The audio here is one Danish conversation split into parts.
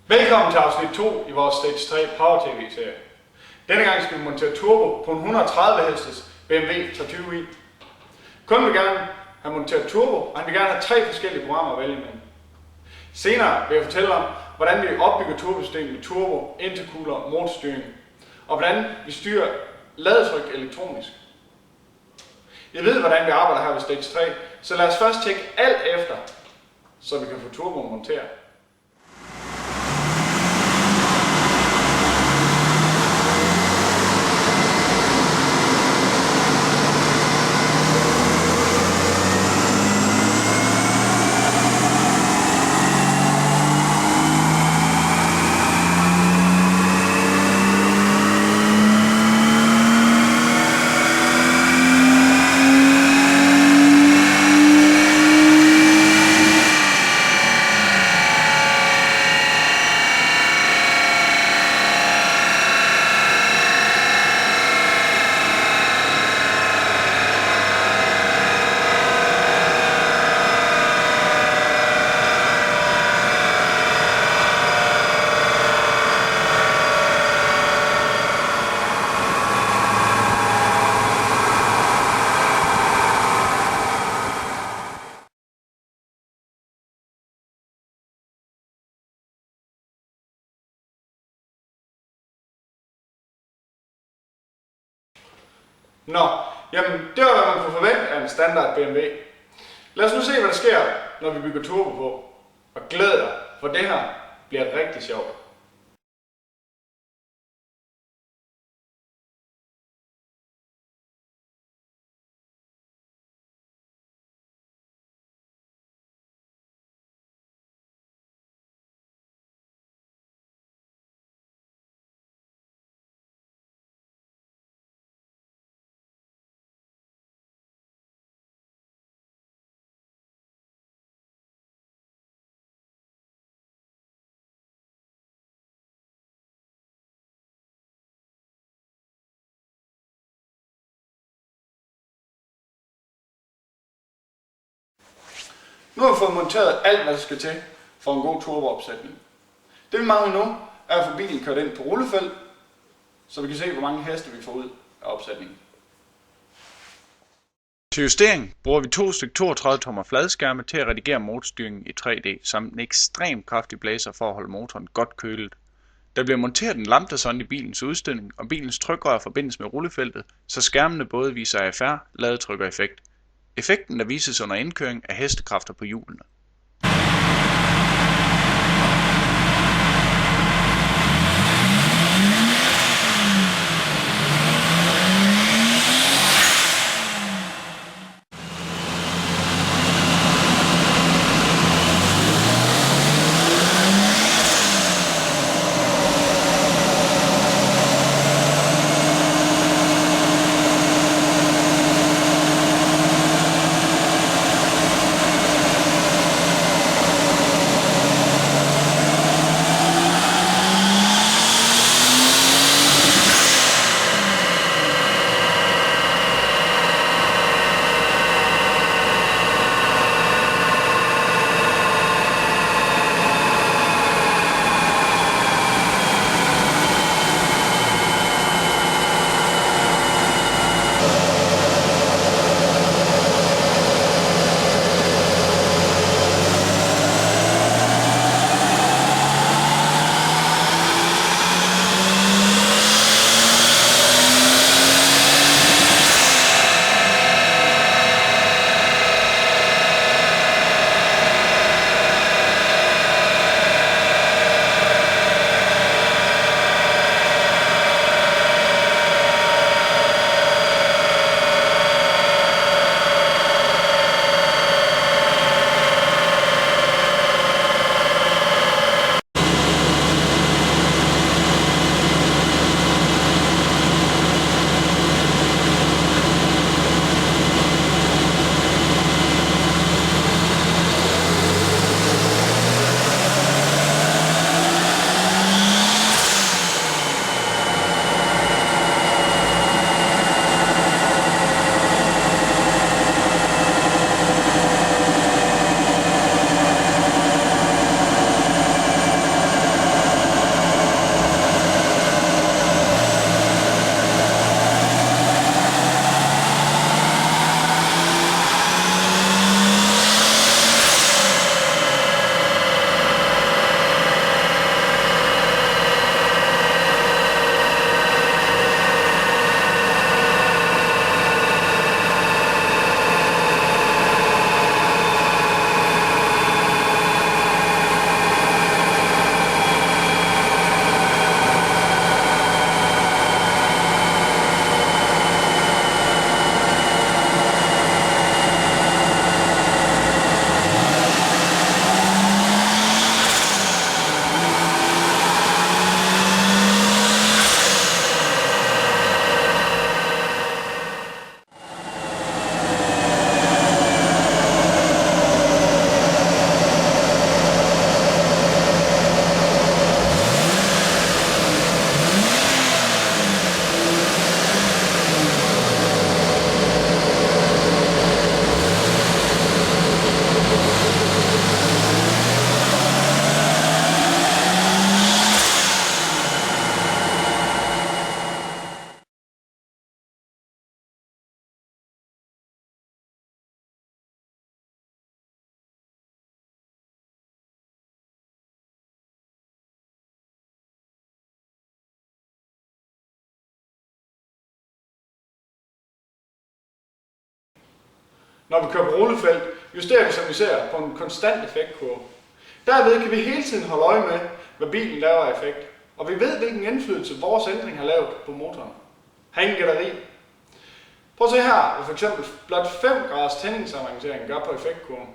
Velkommen til afsnit 2 i vores Stage 3 Power TV-serie. Denne gang skal vi montere turbo på en 130 hestes BMW 320i. Kunden vil gerne have monteret turbo, og han vil gerne have 3 forskellige programmer at vælge imellem. Senere vil jeg fortælle om, hvordan vi opbygger turbosystemet med turbo, intercooler og motorstyring, og hvordan vi styrer ladetryk elektronisk. Jeg ved, hvordan vi arbejder her ved Stage 3, så lad os først tjekke alt efter, så vi kan få turbo monteret. Jamen det var hvad man kunne forvente af en standard BMW. Lad os nu se hvad der sker, når vi bygger turbo på. Og glæd dig, for det her bliver rigtig sjovt. Nu har vi fået monteret alt, hvad der skal til for en god turboopsætning. Det vi mangler nu, er at få bilen kørt ind på rullefelt, så vi kan se, hvor mange heste vi får ud af opsætningen. Til justering bruger vi 2 styk 32 tommer fladskærme til at redigere motorstyringen i 3D, samt en ekstremt kraftig blæser for at holde motoren godt kølet. Der bliver monteret en lambda-sonde i bilens udstødning, og bilens trykrør forbindes med rullefeltet, så skærmene både viser AFR, ladetryk og effekt. Effekten, der vises under indkøring, er hestekræfter på hjulene. Når vi kører på rullefelt, justerer vi, som vi ser, på en konstant effektkurve. Derved kan vi hele tiden holde øje med, hvad bilen laver af effekt, og vi ved, hvilken indflydelse vores ændring har lavet på motoren. Har ingen gætteri? Prøv at se her, hvad for eksempel blot 5 graders tændingsavancering gør på effektkurven.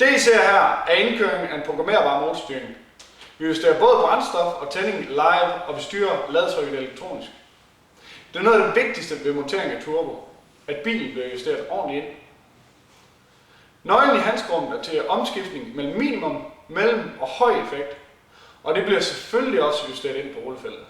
Det I ser her er indkøring af en programmerbar motorstyring. Vi justerer både brændstof og tænding live, og vi styrer ladetrykket elektronisk. Det er noget af det vigtigste ved montering af turbo, at bilen bliver justeret ordentligt ind. Nøglen i handskerummet er til omskiftning mellem minimum, mellem og høj effekt, og det bliver selvfølgelig også justeret ind på rullefeltet.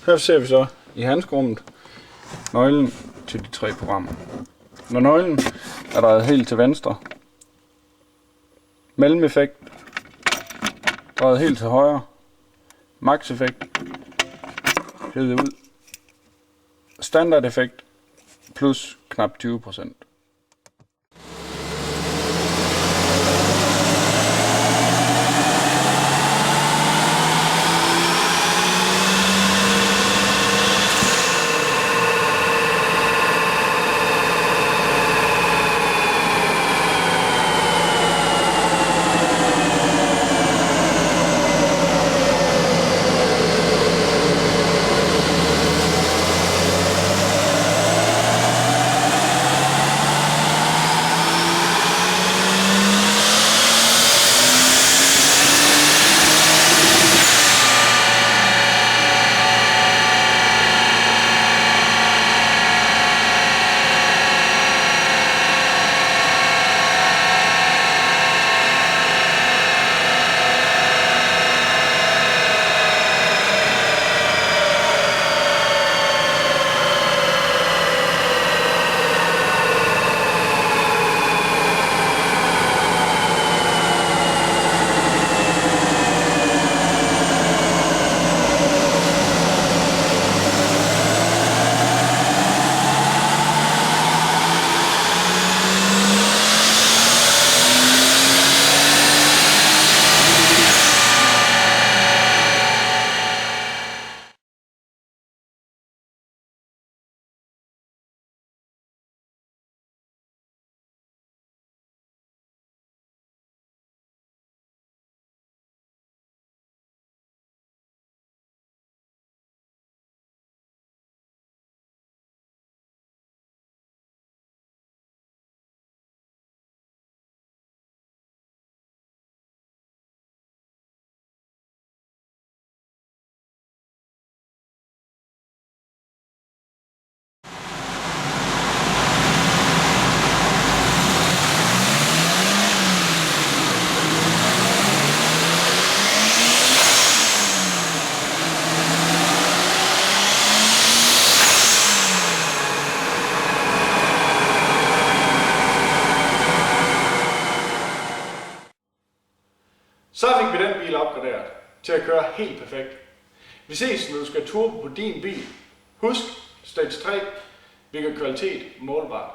Her ser vi så i handskerummet nøglen til de 3 programmer. Når nøglen er drejet helt til venstre, mellemeffekt, drejet helt til højre, max effekt, hævet ud, standard effekt plus knap 20%. Så fik vi den bil opgraderet til at køre helt perfekt. Vi ses, når du skal turbo på din bil. Husk, Stage 3, vi gør kvalitet målbart.